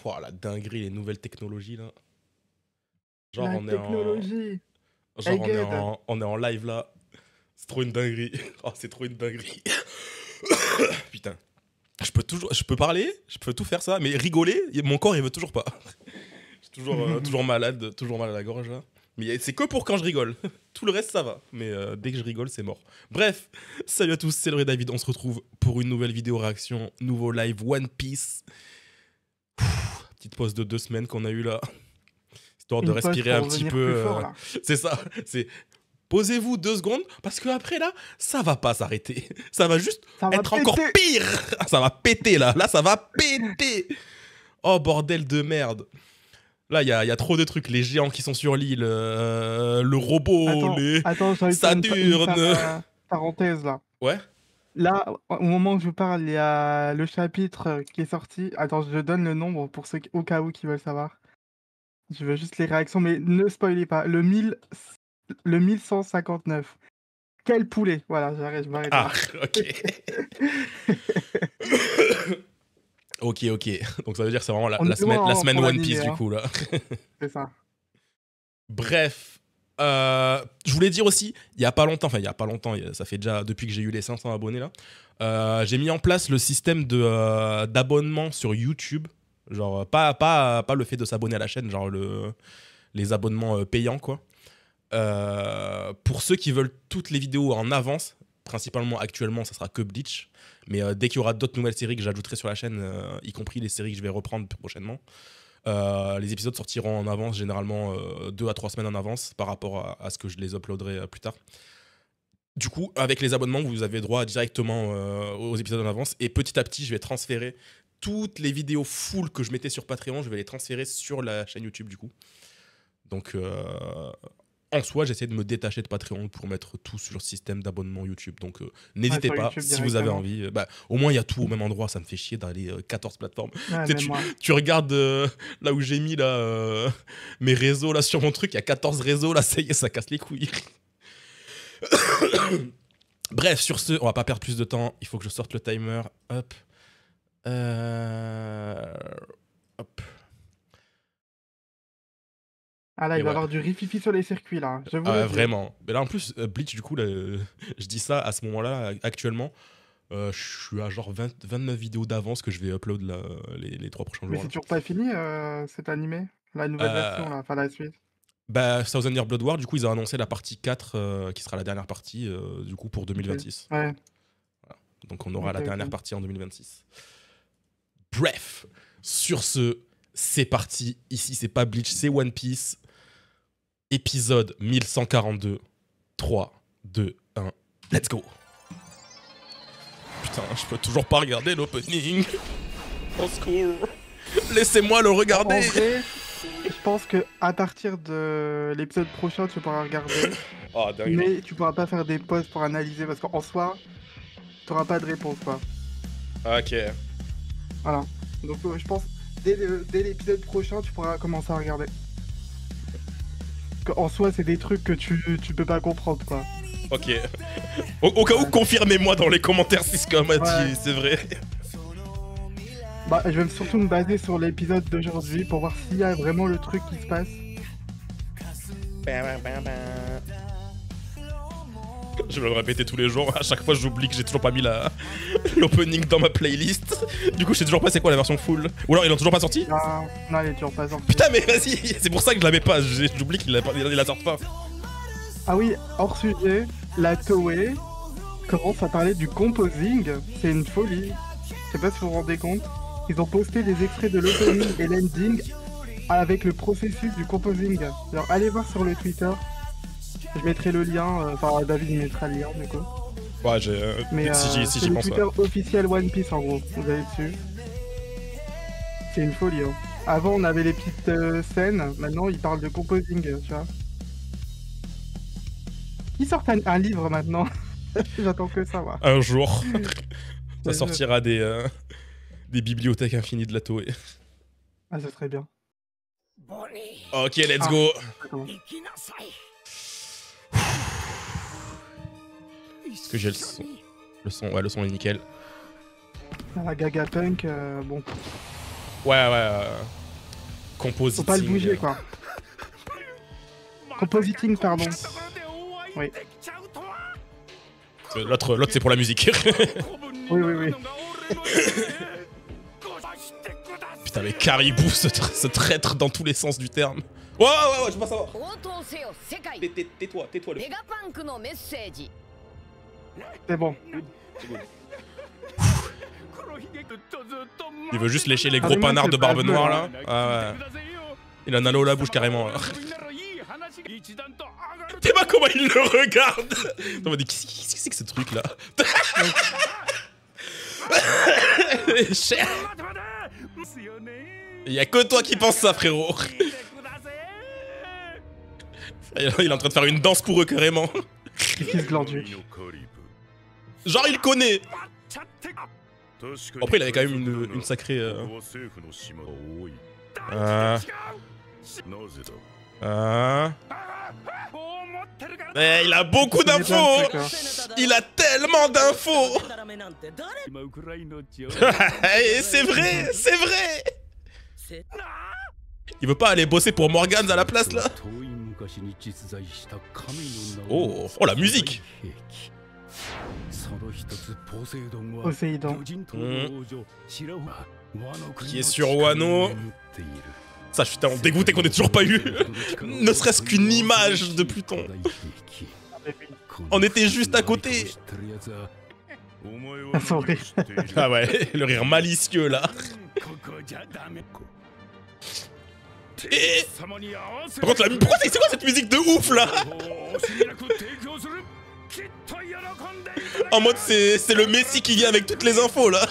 Pouah, la dinguerie, les nouvelles technologies là. Genre La on est en. technologie. Genre Hey, Ged. on est en live là. C'est trop une dinguerie. Oh, c'est trop une dinguerie. Putain. Je peux parler, je peux tout faire ça, mais rigoler, mon corps il veut toujours pas. Je suis toujours mal à la gorge là. Mais c'est que pour quand je rigole. Tout le reste ça va. Mais dès que je rigole, c'est mort. Bref, salut à tous, c'est le David. On se retrouve pour une nouvelle vidéo réaction, nouveau live One Piece. Petite pause de 2 semaines qu'on a eu là. Histoire de Une pause respirer pour un petit revenir peu. plus fort, là. C'est ça. C'est posez-vous 2 secondes parce que après là, ça va pas s'arrêter. Ça va juste Ça va être encore péter. pire. Ça va péter là. Là, ça va péter. Oh bordel de merde. Là, il y a trop de trucs. Les géants qui sont sur l'île, le robot, les Attends, j'ai envie de faire Saturne. parenthèse là. Ouais. Là, au moment où je vous parle, il y a le chapitre qui est sorti. Attends, je donne le nombre pour ceux au cas où qui veulent savoir. Je veux juste les réactions, mais ne spoilez pas. Le 1159. Quel poulet! Voilà, j'arrête, je m'arrête Ah, là. ok. Ok. Donc ça veut dire que c'est vraiment On la est loin semaine pour One l'animé, Piece du hein. coup là. C'est ça. Bref, je voulais dire aussi, il y a pas longtemps, ça fait déjà depuis que j'ai eu les 500 abonnés là, j'ai mis en place le système d'abonnement sur YouTube. Genre, pas le fait de s'abonner à la chaîne, genre les abonnements payants quoi. Pour ceux qui veulent toutes les vidéos en avance, principalement actuellement, ça sera que Bleach. Mais dès qu'il y aura d'autres nouvelles séries que j'ajouterai sur la chaîne, y compris les séries que je vais reprendre prochainement, les épisodes sortiront en avance, généralement 2 à 3 semaines en avance par rapport à ce que je les uploaderai plus tard. Du coup, avec les abonnements, vous avez droit directement aux épisodes en avance. Et petit à petit, je vais transférer toutes les vidéos full que je mettais sur Patreon, je vais les transférer sur la chaîne YouTube du coup. Donc, en soi, j'essaie de me détacher de Patreon pour mettre tout sur le système d'abonnement YouTube. Donc, n'hésitez sur pas, YouTube si vous avez directement. envie. Au moins, il y a tout au même endroit. Ça me fait chier d'aller 14 plateformes. Ouais, Tu sais, même moi. tu regardes là où j'ai mis là, mes réseaux là, sur mon truc. Il y a 14 réseaux. Là, ça y est, ça casse les couilles. Bref, sur ce, on va pas perdre plus de temps. Il faut que je sorte le timer. Hop. Hop. Ah là, Et il va y ouais. avoir du rififi sur les circuits là. Je vous le dis. Vraiment. Mais là, en plus, Bleach, du coup, là, je dis ça à ce moment-là, actuellement. Je suis à genre 29 vidéos d'avance que je vais upload là, les 3 prochains Mais jours. c'est Là. toujours pas fini cet animé? La nouvelle version là, enfin la suite. Thousand Year Blood War, du coup, ils ont annoncé la partie 4 qui sera la dernière partie du coup pour 2026. Okay. Ouais. Voilà. Donc on aura la dernière Okay. partie en 2026. Bref, sur ce, c'est parti. Ici, c'est pas Bleach, c'est One Piece. Épisode 1142. 3, 2, 1, let's go. Putain, je peux toujours pas regarder l'opening. Au secours. Laissez-moi le regarder. En vrai, je pense que à partir de l'épisode prochain, tu pourras regarder. Oh, dingue. Mais tu pourras pas faire des pauses pour analyser parce qu'en soi, tu n'auras pas de réponse quoi. Ok. Voilà. Donc je pense dès l'épisode prochain, tu pourras commencer à regarder. En soi, c'est des trucs que tu peux pas comprendre quoi. Ok. Au cas où, confirmez-moi dans les commentaires si ce qu'on m'a dit, c'est vrai. Bah, je vais surtout me baser sur l'épisode d'aujourd'hui pour voir s'il y a vraiment le truc qui se passe. Je vais le répéter tous les jours. À chaque fois, j'oublie que j'ai toujours pas mis l'opening dans ma playlist. Du coup, je sais toujours pas c'est quoi la version full. Ou alors, ils l'ont toujours pas sorti? Non, elle est toujours pas sortie. Putain, mais vas-y, c'est pour ça que je la mets pas. J'oublie qu'il la sorte pas. Ah oui, hors sujet, la Toei commence à parler du composing. C'est une folie. Je sais pas si vous vous rendez compte. Ils ont posté des extraits de l'opening et l'ending avec le processus du composing. Alors allez voir sur le Twitter. Je mettrai le lien. Enfin, David il mettra le lien du coup. Ouais, Mais si c'est j'y le pense. Twitter officiel One Piece en gros. Vous allez dessus. C'est une folie. Hein. Avant on avait les petites scènes. Maintenant ils parlent de composing. Tu vois. Ils sortent un livre maintenant. J'attends que ça, moi. Un jour, ça sortira des bibliothèques infinies de la Toei. Ah, ça serait bien. Ok, let's go. Est-ce que j'ai le son? Ouais, le son est nickel. La Gaga Punk, bon. Ouais, Faut compositing. pas le bouger, quoi. Compositing, pardon. Oui. L'autre c'est pour la musique. Oui, oui, oui. Putain, mais Caribou, ce traître dans tous les sens du terme. Ouais, je veux pas savoir. Tais-toi, le. C'est bon. Il veut juste lécher les gros moi, panards c'est de pas barbe bleu, noire hein. là. Ah ouais. Il a un halo à la bouche carrément là. T'es pas comment il le regarde. On m'a dit, qu'est-ce que c'est que ce truc là? Cher. Y'a que toi qui penses ça, frérot. Il est en train de faire une danse pour eux carrément. Fils glandu. Genre il connaît. Après il avait quand même une sacrée... Eh, il a beaucoup d'infos. Il a tellement d'infos. Eh, c'est vrai, c'est vrai. Il veut pas aller bosser pour Morgans à la place là? Oh, la musique. Poséidon. Qui est sur Wano. Ça, je suis tellement dégoûté qu'on ait toujours pas eu ne serait-ce qu'une image de Pluton. On était juste à côté. Son rire. Ah ouais, le rire malicieux là. Et... Par contre, pourquoi c'est quoi cette musique de ouf là? En mode c'est le Messi qui vient avec toutes les infos là.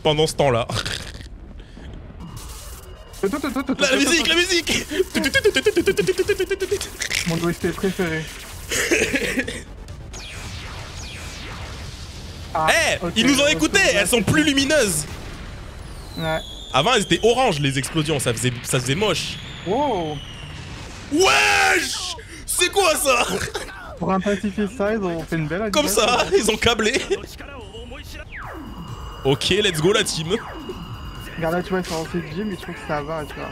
Pendant ce temps-là. La musique. Mon OST préféré. Ah, Eh, ok, ils nous ont ok, écoutés, ok. elles sont plus lumineuses. Ouais. Avant, elles étaient oranges les explosions, ça faisait moche. Wow. Wesh! C'est quoi ça? Pour un pacifist size, on fait une belle Comme animation. ça, ils ont câblé. Ok, let's go la team. Regarde là, tu vois, ils sont lancés de gym, mais je trouve que ça va, tu vois.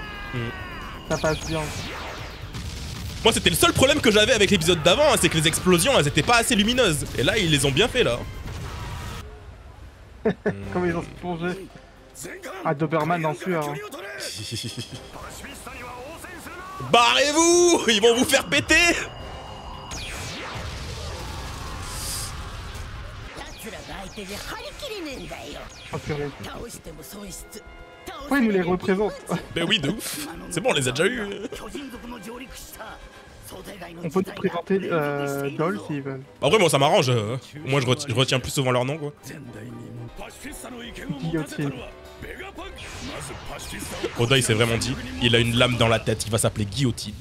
Ça passe bien. Moi, c'était le seul problème que j'avais avec l'épisode d'avant, hein, c'est que les explosions, elles étaient pas assez lumineuses. Et là, ils les ont bien fait là. Comme ils ont se plongé. Ah, Doberman dans sueur. Hein. Barrez-vous! Ils vont vous faire péter! Oh, purée. Pourquoi ils nous les représentent? Ben oui, de ouf. C'est bon, on les a déjà eu. On peut nous présenter Doll s'ils veulent. Après, moi, ça m'arrange. Moi, je retiens plus souvent leur nom, quoi. Guillotine. Oda, il s'est vraiment dit, il a une lame dans la tête, il va s'appeler Guillotine.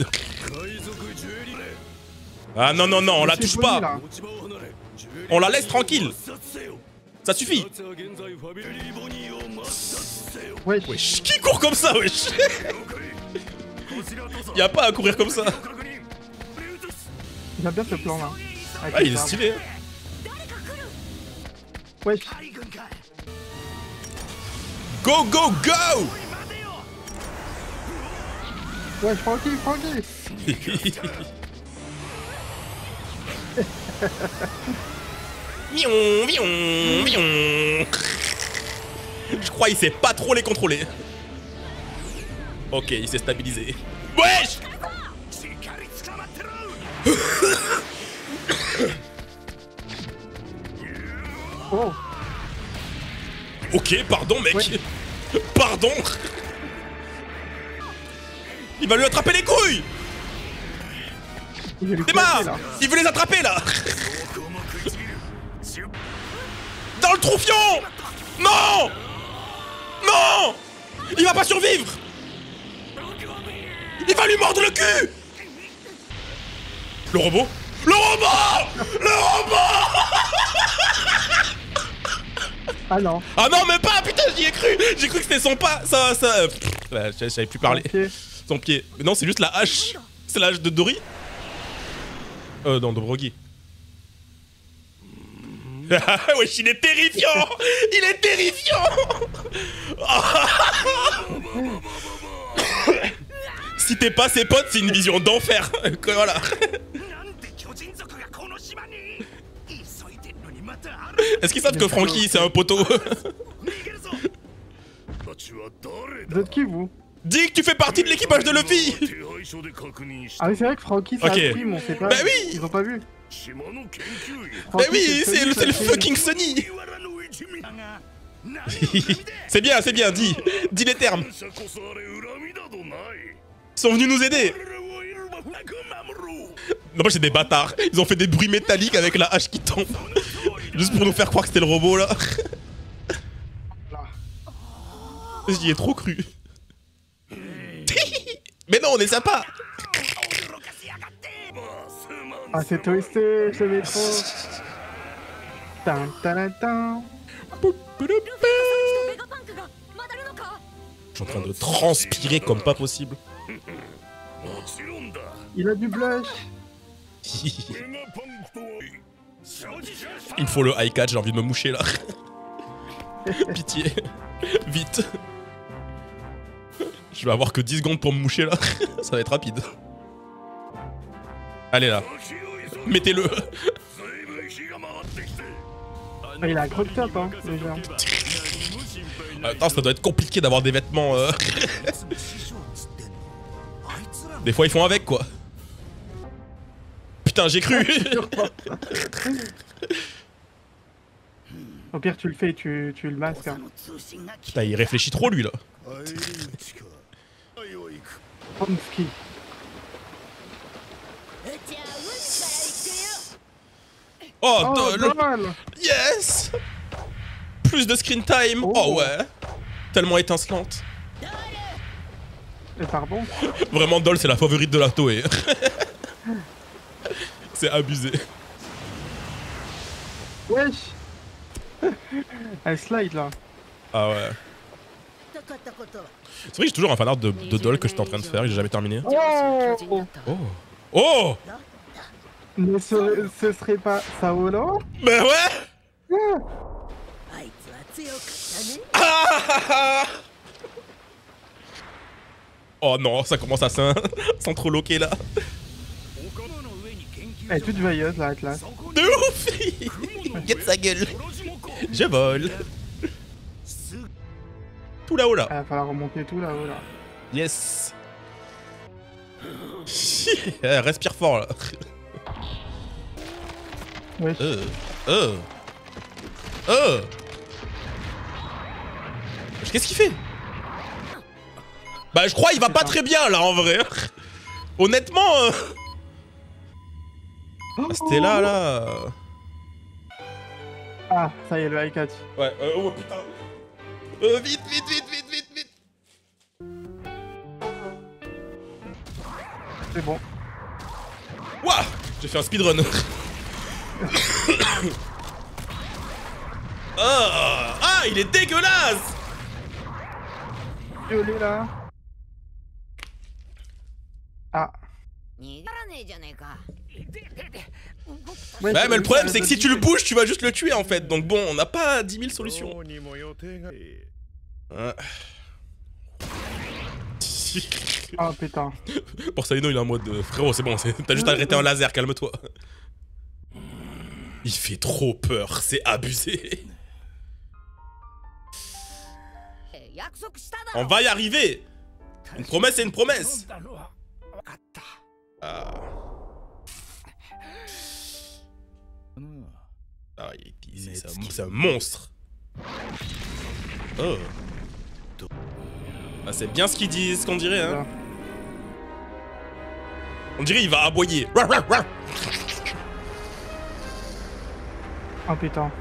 Ah non, non, non, on la touche pas. Là. On la laisse tranquille. Ça suffit. Wesh. Wesh, qui court comme ça, wesh? Y a pas à courir comme ça. J'aime bien ce plan là. Avec Ah, les il est arbres. stylé. Wesh. Go, go, go! Wesh, tranquille, tranquille. Mion, mion, mion. Je crois qu'il sait pas trop les contrôler. Ok, il s'est stabilisé. Wesh! Oh. Ok, pardon mec. Ouais. Pardon. Il va lui attraper les couilles. Il veut lui C'est claquer, marre. là. Il veut les attraper là. Dans le troufion. Non. Non. Il va pas survivre. Il va lui mordre le cul. Le robot. Le robot. Le robot. Ah non. Ah non, même pas. Putain, j'y ai cru. J'ai cru que c'était son pas. Ça. Ouais, je savais plus parler. Ok. Son pied. Mais non, c'est juste la hache. C'est la hache de Dory. Non, de Brogy. Wesh, il est terrifiant. Il est terrifiant. Si t'es pas ses potes, c'est une vision d'enfer. Voilà. Est-ce qu'ils savent que Franky, c'est un poteau? Vous êtes qui, vous? Dis que tu fais partie de l'équipage de Luffy. Ah oui, c'est vrai que Franky, ça a pris, mais on sait pas. Bah oui. Ils ont pas vu. Bah oui, c'est le fucking Sunny. C'est bien, dis les termes. Ils sont venus nous aider. Non, c'est des bâtards. Ils ont fait des bruits métalliques avec la hache qui tombe. Juste pour nous faire croire que c'était le robot là. J'y ai trop cru. Mais non, on est sympa. Ah, c'est twisté, je l'aimais trop. Tan, tan, tan. Je suis en train de transpirer comme pas possible. Il a du blush. Il me faut le high catch, j'ai envie de me moucher là. Pitié. Vite. Je vais avoir que 10 secondes pour me moucher là. Ça va être rapide. Allez là. Mettez-le. Ah, il a un croc top, hein, déjà. Attends, ça doit être compliqué d'avoir des vêtements. Des fois, ils font avec quoi. Putain, j'ai cru. Au pire, tu le fais, tu le masques. Hein. Putain, il réfléchit trop lui là. Pomsky. Oh, Oh, Doll. yes. Plus de screen time. Oh, ouais. Tellement étincelante. Et pardon. Vraiment, Doll, c'est la favorite de la Toei. C'est abusé. Wesh. Elle slide là. Ah ouais. C'est vrai que j'ai toujours un fanart de Doll que j'étais en train de faire et j'ai jamais terminé. Oh. Oh. Oh. Mais ce serait pas Saolo? Mais ouais. Ah. Oh non, ça commence à s'entroloquer là. Elle est toute joyeuse là, Atlas. De ouf. Get sa gueule. Je vole. Tout là-haut là. Il va falloir remonter tout là-haut là. Yes. Respire fort là. Wesh. Qu'est-ce qu'il fait? Bah je crois il va pas très bien là en vrai. Honnêtement c'était là. Ah, ça y est, le high catch. Ouais, oh putain. Vite. C'est bon. Ouah. J'ai fait un speedrun. Ah, il est dégueulasse. Violet là. Ah. Ouais, Ouais, mais le problème c'est que si tu le bouges, tu vas juste le tuer en fait. Donc bon, on n'a pas 10 000 solutions. Ah putain. Pour Salino, il est en mode frérot, c'est bon, t'as juste arrêté un laser, calme-toi. Il fait trop peur, c'est abusé. On va y arriver. Une promesse, c'est une promesse. Ah. Ah, c'est un monstre. Oh. Ah, c'est bien ce qu'ils disent, ce qu'on dirait, hein. On dirait il va aboyer. Oh putain.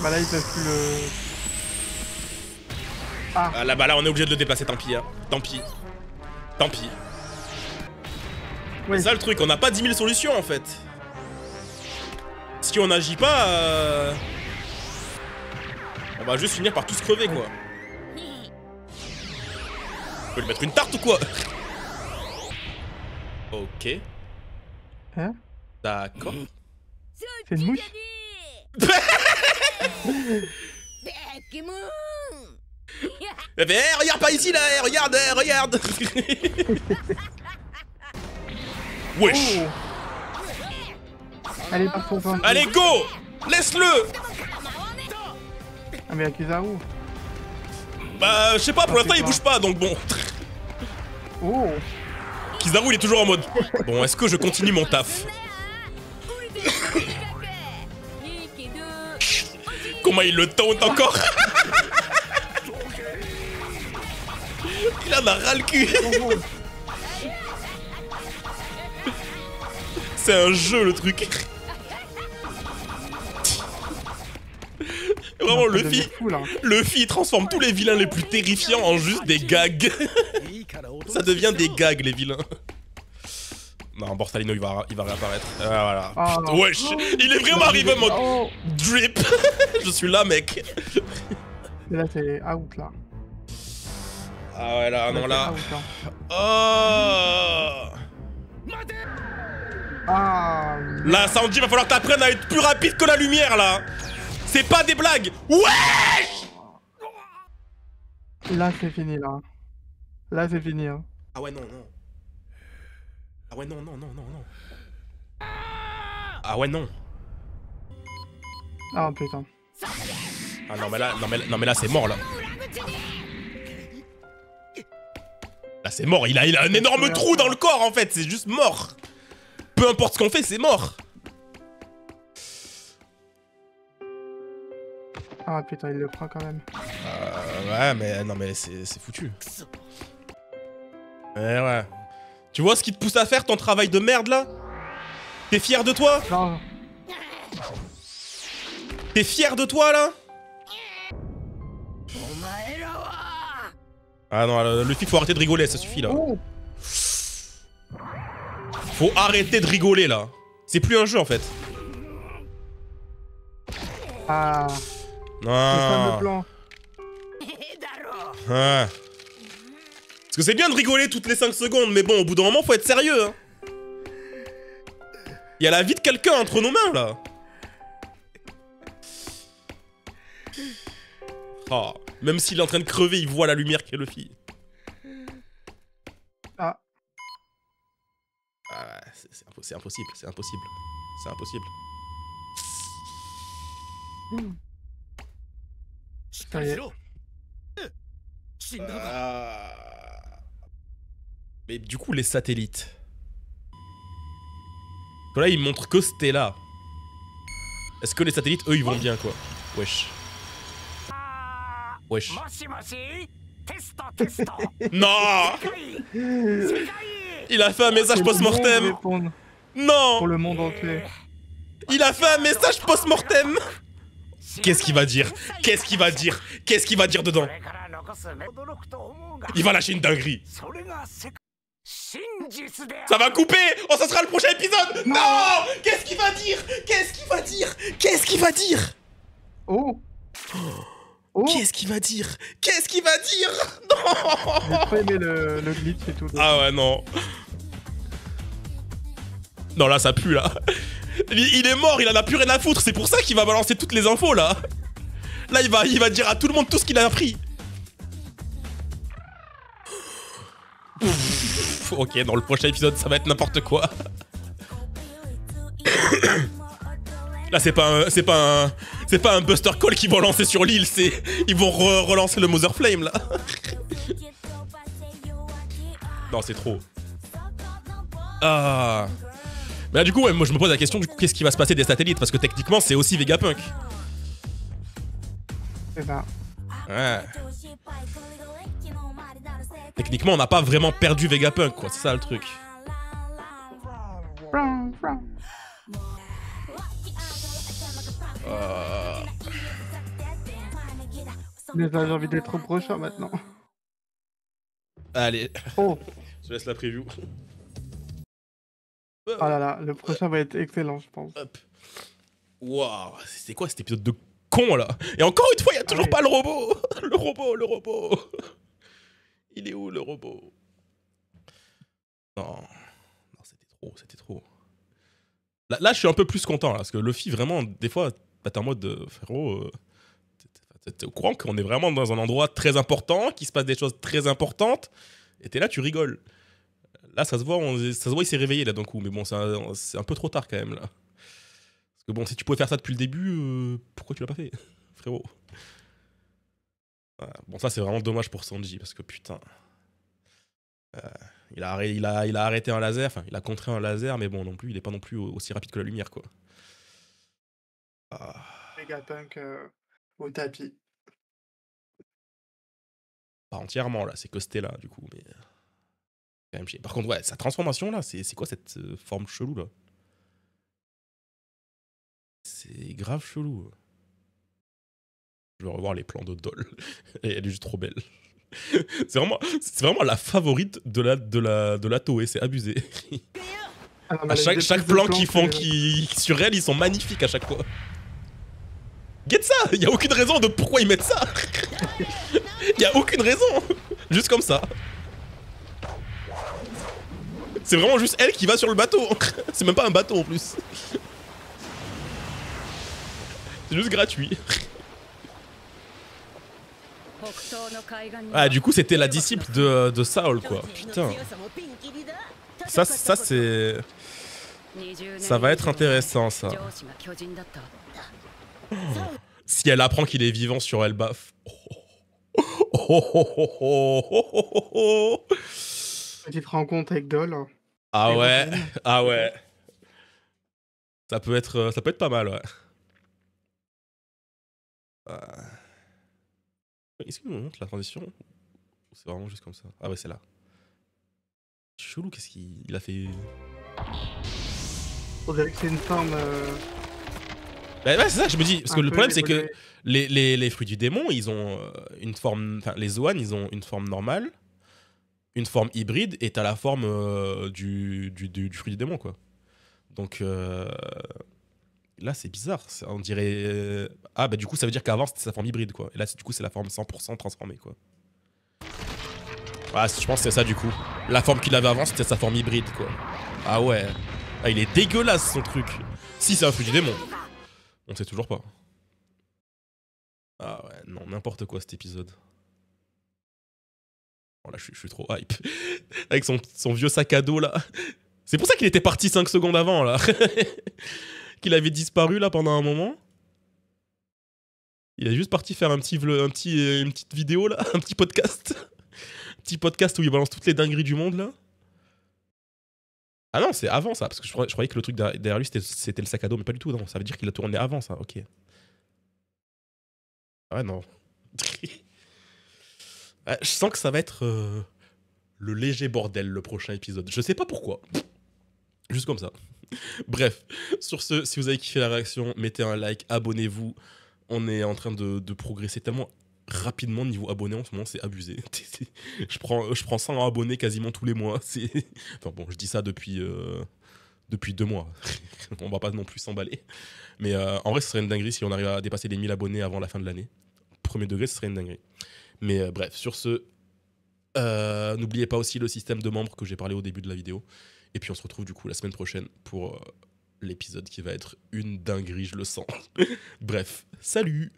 Bah là ils peuvent plus le... Ah là, bah là on est obligé de le déplacer, tant pis, hein. Tant pis. Ouais. C'est ça le truc, on n'a pas 10 000 solutions en fait. Si on n'agit pas, on va juste finir par tous crever quoi. On peut lui mettre une tarte ou quoi? Ok. Hein? D'accord. C'est une mouche? Eh ben, regarde pas ici là, regarde, regarde. Wesh. Oh. Allez, par son temps. Allez, go. Laisse-le. Ah mais y'a Kizaru. Bah, je sais pas, pour l'instant il bouge pas, donc bon. Oh. Kizaru il est toujours en mode. Bon, est-ce que je continue mon taf? Comment il le taunt encore? Il en a ras le cul. C'est un jeu le truc. Vraiment le Luffy il transforme tous les vilains les plus terrifiants en juste des gags. Ça devient des gags les vilains. Non, Borsalino il va réapparaître. Voilà. Putain, wesh, il est vraiment arrivé en mode drip. Je suis là mec. Et là c'est out là. Ah ouais là, non là. Oh. Ah. Là Sanji va falloir que t'apprennes à être plus rapide que la lumière là. C'est pas des blagues. Wesh. Là c'est fini là. Là c'est fini hein. Ah ouais non non. Ah ouais non non non non non. Ah ouais non. Ah putain. Ah non mais là non mais là c'est mort là. Là c'est mort, il a un énorme trou dans le corps en fait, c'est juste mort. Peu importe ce qu'on fait, c'est mort. Ah putain, il le prend quand même. Ouais mais non mais c'est foutu. Ouais. Tu vois ce qui te pousse à faire ton travail de merde là? T'es fier de toi? Non. T'es fier de toi là? Ah non, Luffy faut arrêter de rigoler, ça suffit là. Oh. Faut arrêter de rigoler là. C'est plus un jeu en fait. Ah. Non. Le fameux plan. Ah. Parce que c'est bien de rigoler toutes les 5 secondes, mais bon, au bout d'un moment, faut être sérieux. Hein. Il y a la vie de quelqu'un entre nos mains là. Oh. Même s'il est en train de crever, il voit la lumière qu'est Luffy. Ah. Ah ouais, c'est impossible, c'est impossible. C'est impossible. Ça y est. Mais du coup, les satellites. Là, ils montrent que Stella. Est-ce que les satellites, eux, ils vont bien quoi? Wesh. Wesh. Non. Il a fait un message post-mortem. Non. Pour le monde entier. Il a fait un message post-mortem. Qu'est-ce qu'il va dire? Qu'est-ce qu'il va dire? Qu'est-ce qu'il va dire dedans? Il va lâcher une dinguerie. Ça va couper. Oh, ça sera le prochain épisode. Non. Qu'est-ce qu'il va dire? Qu'est-ce qu'il va dire? Qu'est-ce qu'il va dire? Oh. Oh. Qu'est-ce qu'il va dire? Qu'est-ce qu'il va dire? Non. J'ai pas aimé le glitch et tout. Ah ouais, non. Non, là, ça pue, là. Il est mort, il en a plus rien à foutre. C'est pour ça qu'il va balancer toutes les infos, là. Là, il va dire à tout le monde tout ce qu'il a appris. Ok, dans le prochain épisode, ça va être n'importe quoi. Là, c'est pas un Buster Call qu'ils vont lancer sur l'île, c'est... Ils vont relancer le Mother Flame, là. Non, c'est trop. Ah... Mais là, du coup, ouais, moi, je me pose la question, du coup, qu'est-ce qui va se passer des satellites? Parce que techniquement, c'est aussi Vegapunk. C'est ça. Ouais. Techniquement, on n'a pas vraiment perdu Vegapunk, quoi. C'est ça, le truc. Mais j'ai envie d'être au prochain maintenant. Allez. Oh. Je laisse la preview. Oh là là, le prochain va être excellent, je pense. Hop. Waouh, c'est quoi cet épisode de con là? Et encore une fois, il n'y a toujours pas le robot. Le robot. Il est où le robot? Non, c'était trop. Là, je suis un peu plus content, là, parce que Luffy, vraiment, des fois, bah, t'es en mode, frérot, t'es au courant qu'on est vraiment dans un endroit très important, qu'il se passe des choses très importantes, et t'es là, tu rigoles. Là, ça se voit, il s'est réveillé là d'un coup, mais bon, c'est un peu trop tard quand même là. Parce que bon, si tu pouvais faire ça depuis le début, pourquoi tu l'as pas fait, frérot? Bon, ça c'est vraiment dommage pour Sanji, parce que putain. Il a arrêté un laser, enfin, il a contré un laser, mais bon, non plus, il est pas non plus aussi rapide que la lumière, quoi. Vegapunk au tapis. Pas entièrement, là, c'est que Stella, du coup, mais... quand même chier. Par contre, ouais, sa transformation, là, c'est quoi cette forme chelou, là? C'est grave chelou. Je vais revoir les plans de Doll. Et elle est juste trop belle. c'est vraiment la favorite de la Toei, c'est abusé. À chaque plan qu'ils font sur elle, ils sont magnifiques à chaque fois. Get ça! Il y a aucune raison de pourquoi ils mettent ça. Il y a aucune raison. Juste comme ça. C'est vraiment juste elle qui va sur le bateau. C'est même pas un bateau en plus. C'est juste gratuit. Ah, du coup, c'était la disciple de Saul, quoi. Putain. Ça c'est... Ça va être intéressant, ça. Si elle apprend qu'il est vivant sur Elbaf. Petite rencontre avec Doll. Ah ouais, ah ouais. Ça peut être pas mal, ouais. Est-ce qu'il nous montre la transition? Ou c'est vraiment juste comme ça? Ah ouais, c'est là. Chelou, qu'est-ce qu'il a fait? On dirait que c'est une forme... Bah ouais, c'est ça que je me dis. Parce que le problème, c'est que les fruits du démon, ils ont une forme... Enfin, les Zoan, ils ont une forme normale, une forme hybride, et t'as la forme du fruit du démon, quoi. Donc... Là, c'est bizarre. On dirait... Ah, bah du coup, ça veut dire qu'avant, c'était sa forme hybride, quoi. Et là, du coup, c'est la forme 100% transformée, quoi. Ah, je pense que c'est ça, du coup. La forme qu'il avait avant, c'était sa forme hybride, quoi. Ah ouais. Ah, il est dégueulasse, son truc. Si, c'est un fruit du démon. On sait toujours pas. Ah ouais, non, n'importe quoi, cet épisode. Oh là, je suis trop hype. Avec son vieux sac à dos, là. C'est pour ça qu'il était parti 5 secondes avant, là. Qu'il avait disparu là pendant un moment. Il est juste parti faire une petite vidéo là, un petit podcast. Un petit podcast où il balance toutes les dingueries du monde là. Ah non, c'est avant ça, parce que je croyais que le truc derrière lui c'était le sac à dos, mais pas du tout, non. Ça veut dire qu'il a tourné avant ça, ok. Ah ouais, non. Je sens que ça va être le léger bordel le prochain épisode. Je sais pas pourquoi. Juste comme ça. Bref, sur ce, si vous avez kiffé la réaction, mettez un like, abonnez-vous. On est en train de progresser tellement rapidement niveau abonnés en ce moment, c'est abusé. je prends 100 abonnés quasiment tous les mois. Enfin bon, je dis ça depuis 2 mois. On va pas non plus s'emballer. Mais en vrai, ce serait une dinguerie si on arrive à dépasser les 1000 abonnés avant la fin de l'année. Premier degré, ce serait une dinguerie. Mais bref, sur ce, n'oubliez pas aussi le système de membres que j'ai parlé au début de la vidéo. Et puis on se retrouve du coup la semaine prochaine pour l'épisode qui va être une dinguerie, je le sens. Bref, salut!